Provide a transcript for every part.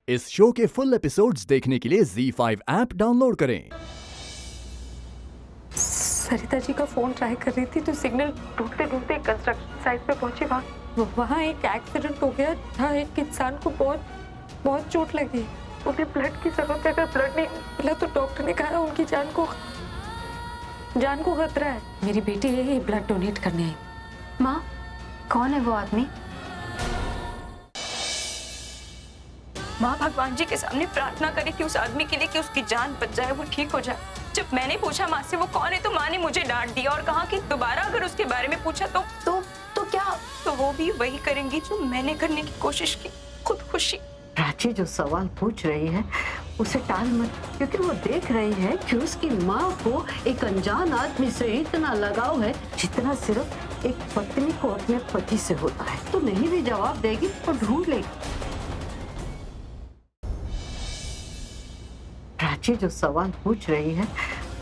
इस शो के full episodes देखने के लिए ZEE5 ऐप डाउनलोड करें। सरिता जी का फोन ट्राई कर रही थी तो सिग्नल ढूंढते ढूंढते कंस्ट्रक्शन साइट पे पहुंचे। वहाँ एक एक्सीडेंट हो गया जहाँ एक इंसान को बहुत चोट लगी। उन्हें ब्लड की जरूरत है। अगर ब्लड नहीं मिला तो डॉक्टर ने कहा उनकी जान को खतरा है। मेरी बेटी है ब्लड डोनेट करने आई। माँ, कौन है वो आदमी? माँ भगवान जी के सामने प्रार्थना करे कि उस आदमी के लिए कि उसकी जान बच जाए, वो ठीक हो जाए। जब मैंने पूछा माँ से वो कौन है तो माँ ने मुझे डांट दिया और कहा कि दोबारा अगर उसके बारे में पूछा तो क्या, तो वो भी वही करेंगी जो मैंने करने की कोशिश की, खुदकुशी। प्राची जो सवाल पूछ रही है उसे टाल मत, क्योंकि वो देख रही है कि उसकी माँ को एक अनजान आदमी से इतना लगाव है जितना सिर्फ एक पत्नी को अपने पति से होता है। तो नहीं भी जवाब देगी तो ढूंढ लेगी। प्राची जो सवाल पूछ रही है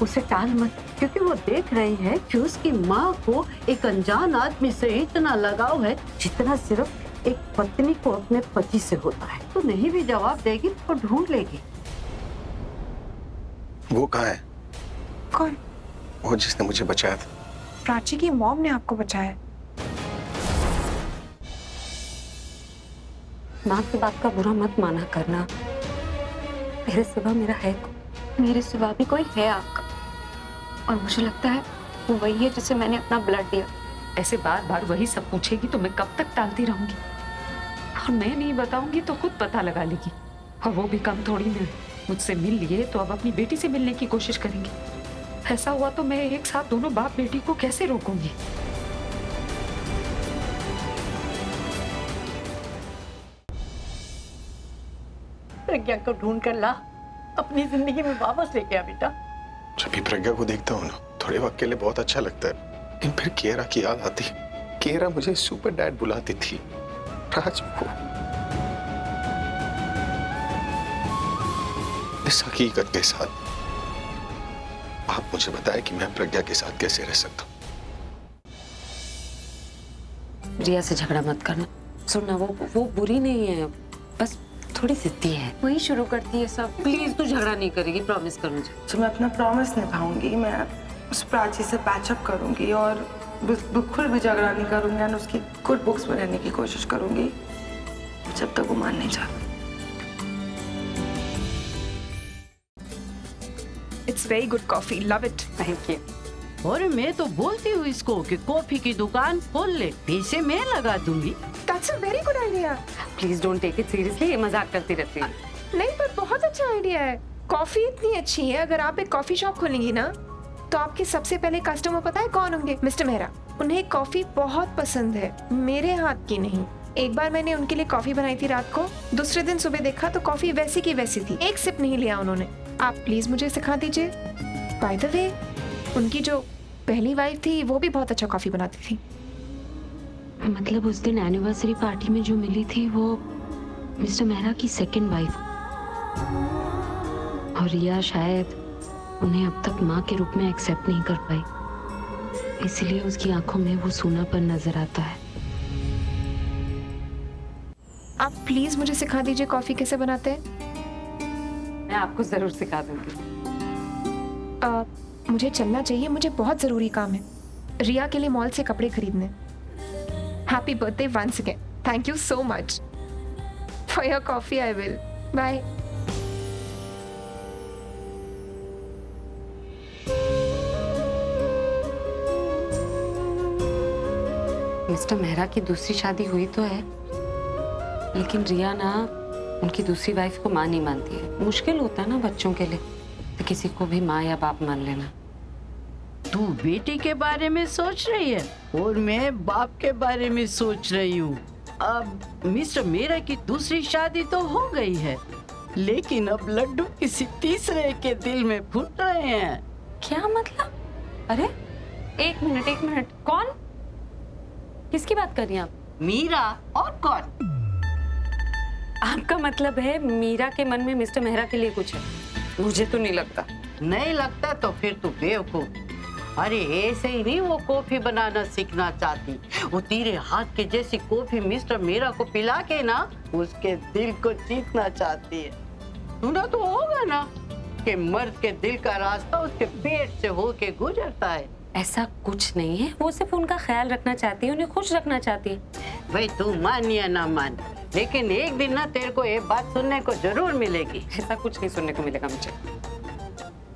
उसे टाल मत, क्योंकि वो देख रही है कि उसकी माँ को एक अनजान आदमी से इतना लगाव है जितना सिर्फ एक पत्नी को अपने पति से होता है। तो नहीं भी जवाब देगी तो ढूंढ लेगी। वो कहाँ है? कौन? वो जिसने मुझे बचाया था। प्राची की मॉम ने आपको बचाया। माँ की बात का बुरा मत माना करना। मेरे सिवा मेरा है, मेरे सिवा भी कोई है आपका, और मुझे लगता है वो वही है जिसे मैंने अपना ब्लड दिया। ऐसे बार बार वही सब पूछेगी तो मैं कब तक टालती रहूंगी? और मैं नहीं बताऊंगी तो खुद पता लगा लेगी। और वो भी कम थोड़ी ना, मुझसे मिल लिए तो अब अपनी बेटी से मिलने की कोशिश करेंगे। ऐसा हुआ तो मैं एक साथ दोनों बाप बेटी को कैसे रोकूंगी? प्रज्ञा को ढूंढ कर ला, अपनी जिंदगी में वापस लेके आ बेटा। जब भी प्रज्ञा को देखता हूँ ना, थोड़े वक्त के लिए बहुत अच्छा लगता है, लेकिन फिर केरा की याद आती है। केरा मुझे सुपर डैड बुलाती थी। आज वो इस हकीकत के साथ आप मुझे बताएं कि मैं प्रज्ञा के साथ कैसे रह सकता हूँ। रिया से झगड़ा मत करना। सुनना, वो बुरी नहीं है, बस थोड़ी जिद्दी है, वही शुरू करती है सब। प्लीज तू झगड़ा नहीं करेगी, प्रॉमिस कर मुझे। तो मैं अपना प्रॉमिस निभाऊंगी। मैं उस प्राची से पैचअप करूंगी और बिल्कुल भी झगड़ा नहीं करूंगी और उसकी गुड बुक्स में रहने की कोशिश करूंगी जब तक वो मान नहीं जाती। It's very good coffee, love it. Thank you. और मैं तो बोलती हूँ इसको कि कॉफी की दुकान खोल ले, पैसे मैं लगा दूंगी। That's a very good idea. Please don't take it seriously, ये मजाक करती रहती है। नहीं, पर बहुत अच्छा आइडिया है। कॉफी इतनी अच्छी है, अगर आप एक कॉफी शॉप खोलेंगी ना तो आपके सबसे पहले कस्टमर पता है कौन होंगे? मिस्टर मेहरा। उन्हें कॉफी बहुत पसंद है, मेरे हाथ की नहीं। एक बार मैंने उनके लिए कॉफी बनाई थी रात को, दूसरे दिन सुबह देखा तो कॉफी वैसी की वैसी थी, एक सिप नहीं लिया उन्होंने। आप प्लीज मुझे सिखा दीजिए। बाय द वे, उनकी जो पहली वाइफ थी वो भी बहुत अच्छा कॉफी बनाती थी। मतलब उस दिन एनिवर्सरी पार्टी में जो मिली थी वो मिस्टर मेहरा की सेकंड वाइफ, और रिया शायद उन्हें अब तक माँ के रूप में एक्सेप्ट नहीं कर पाई, इसलिए उसकी आंखों में वो सूनापन नजर आता है। आप प्लीज मुझे सिखा दीजिए कॉफी कैसे बनाते हैं। मैं आपको जरूर सिखा दूंगी। मुझे चलना चाहिए, मुझे बहुत जरूरी काम है। रिया के लिए मॉल से कपड़े खरीदने। Happy birthday once again. Thank you so much for your coffee. I will. Bye. Mister Mehra की दूसरी शादी हुई तो है, लेकिन रिया ना उनकी दूसरी वाइफ को माँ नहीं मानती है। मुश्किल होता है ना बच्चों के लिए, तो किसी को भी माँ या बाप मान लेना। तू बेटी के बारे में सोच रही है और मैं बाप के बारे में सोच रही हूँ। अब मिस्टर मेरा की दूसरी शादी तो हो गई है, लेकिन अब लड्डू किसी तीसरे के दिल में फूट रहे हैं। क्या मतलब? अरे एक मिनट, कौन? किसकी बात कर रही हैं आप? मीरा और कौन? आपका मतलब है मीरा के मन में मिस्टर मेहरा के लिए कुछ है? मुझे तो नहीं लगता। नहीं लगता तो फिर तू बेवकूफ। अरे ऐसे ही नहीं वो कॉफी बनाना सीखना चाहती, वो तेरे हाथ के जैसी कॉफी मिस्टर मेरा को पिला के ना उसके दिल को जीतना चाहती है। सुना तो होगा ना कि मर्द के दिल का रास्ता उसके पेट से होके गुजरता है। ऐसा कुछ नहीं है, वो सिर्फ उनका ख्याल रखना चाहती है, उन्हें खुश रखना चाहती है। भाई तू मान या ना मान, लेकिन एक दिन ना तेरे को ये बात सुनने को जरूर मिलेगी। ऐसा कुछ नहीं सुनने को मिलेगा मुझे।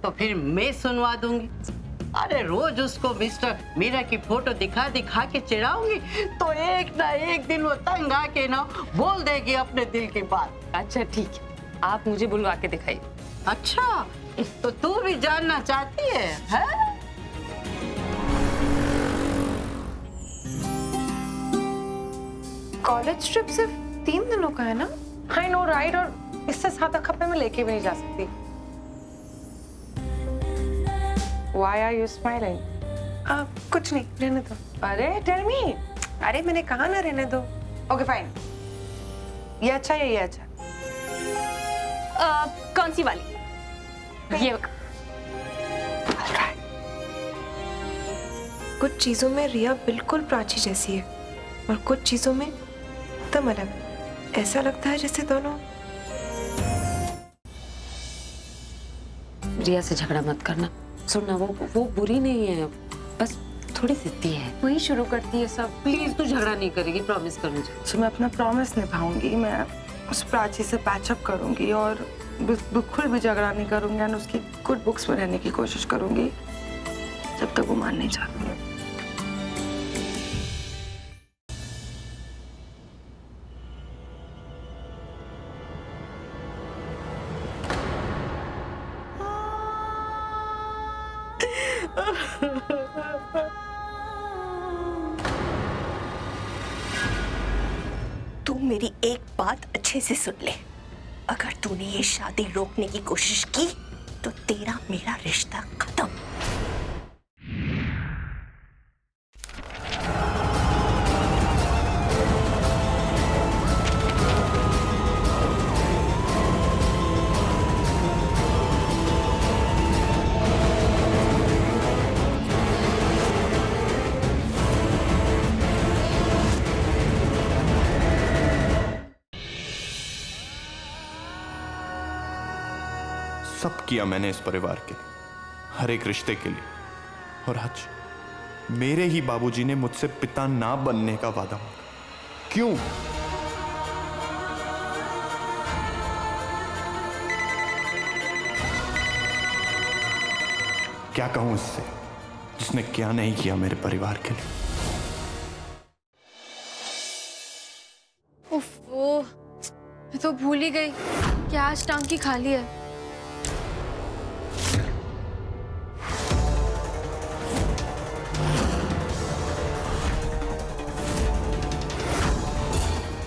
तो फिर मैं सुनवा दूंगी। अरे रोज उसको मिस्टर मीरा की फोटो दिखा दिखा के चिढ़ाऊंगी, तो एक ना एक दिन वो तंग आके ना बोल देगी अपने दिल की बात। अच्छा ठीक है, आप मुझे बुलवा के दिखाइए। अच्छा, तो तू भी जानना चाहती है? कॉलेज ट्रिप सिर्फ 3 दिनों का है ना? आई नो राइट, और इससे ज्यादा कपड़े में लेके भी नहीं जा सकती। Why are you smiling? कुछ नहीं, रहने दो। अरे टेल मी। अरे मैंने कहा ना रहने दो। ओके फाइन, ये अच्छा है, ये अच्छा। कौन सी वाली? ये कुछ चीजों में रिया बिल्कुल प्राची जैसी है और कुछ चीजों में एकदम अलग। ऐसा लगता है जैसे दोनों। रिया से झगड़ा मत करना। सुनना, वो बुरी नहीं है, बस थोड़ी जिद्दी है, वही शुरू करती है सब। प्लीज तू झगड़ा नहीं करेगी, प्रॉमिस कर मुझे। तो मैं अपना प्रॉमिस निभाऊंगी। मैं उस प्राची से पैचअप करूंगी और बिल्कुल भी झगड़ा नहीं करूंगी और उसकी गुड बुक्स में रहने की कोशिश करूंगी जब तक वो मान नहीं जाती। तू मेरी एक बात अच्छे से सुन ले। अगर तूने ये शादी रोकने की कोशिश की तो तेरा मेरा रिश्ता खत्म। सब किया मैंने इस परिवार के लिए, हर एक रिश्ते के लिए, और आज मेरे ही बाबूजी ने मुझसे पिता ना बनने का वादा मांगा। क्यों? क्या कहूं इससे, जिसने क्या नहीं किया मेरे परिवार के लिए। ओह, मैं तो भूल ही गई कि आज टांकी खाली है।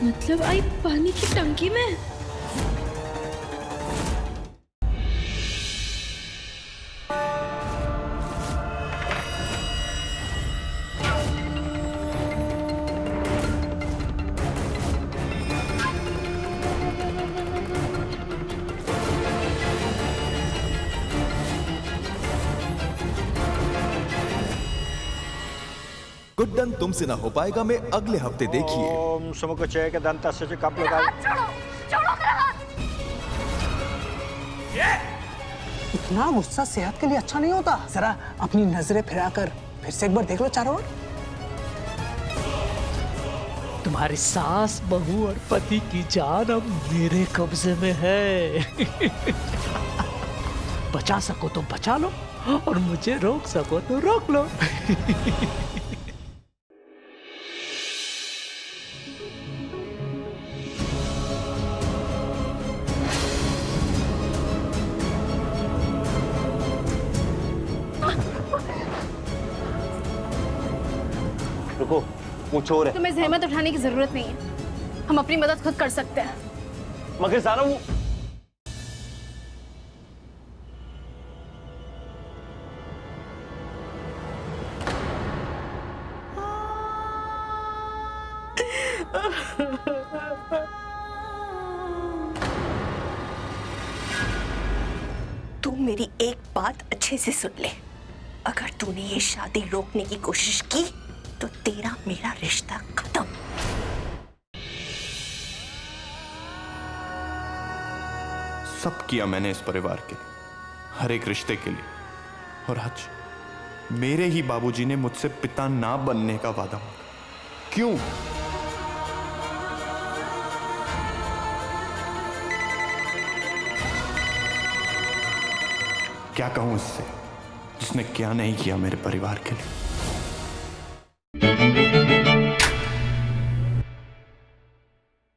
मतलब आई पानी की टंकी में। गुड्डन तुमसे ना हो पाएगा में अगले हफ्ते देखिए। ओम सुमुखचय के दंतस्य च कपलदाय। इतना गुस्सा सेहत के लिए अच्छा नहीं होता। जरा अपनी नजरें फिराकर फिर से एक बार देख लो चारों ओर। तुम्हारी सास, बहू और पति की जान अब मेरे कब्जे में है। बचा सको तो बचा लो और मुझे रोक सको तो रोक लो। रुको, कुछ और है। तुम्हें जहमत उठाने की जरूरत नहीं है, हम अपनी मदद खुद कर सकते हैं। मगर सारा वो तू मेरी एक बात अच्छे से सुन ले। अगर तूने ये शादी रोकने की कोशिश की तो तेरा मेरा रिश्ता खत्म। सब किया मैंने इस परिवार के लिए, हर एक रिश्ते के लिए, और आज मेरे ही बाबूजी ने मुझसे पिता ना बनने का वादा मांगा। क्यों? क्या कहूं इससे जिसने क्या नहीं किया मेरे परिवार के लिए।